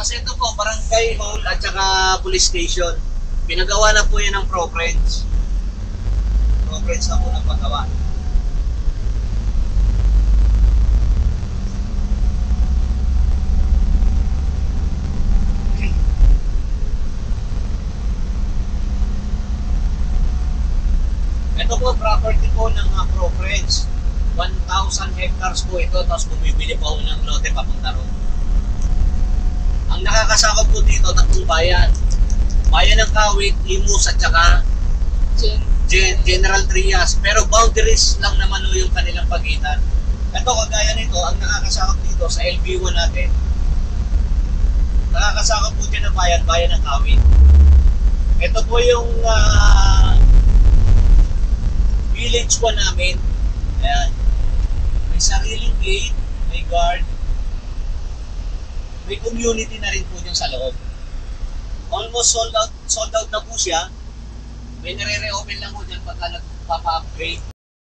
Kasi ito po, barangay hall at saka police station. Pinagawa na po yan ng ProFriends. ProFriends na po ng paggawa. Ito po, property po ng ProFriends. 1,000 hectares po ito, tapos bumibili pa po ng lote papunta ron. Ang nakakasakop po dito, tatlong bayan. Bayan ng Kawit, Imus at saka General Trias. Pero boundaries lang naman yung kanilang pagitan. Ito, kagaya nito, ang nakakasakop dito sa LB1 natin. Nakakasakop po dyan ng bayan ng Kawit. Ito po yung village 1 namin. Ayan. May sariling gate, may guard. May community na rin po dyan sa loob. Almost sold out na po siya. May nare-reopen lang po dyan pagka nagpapa-upgrade.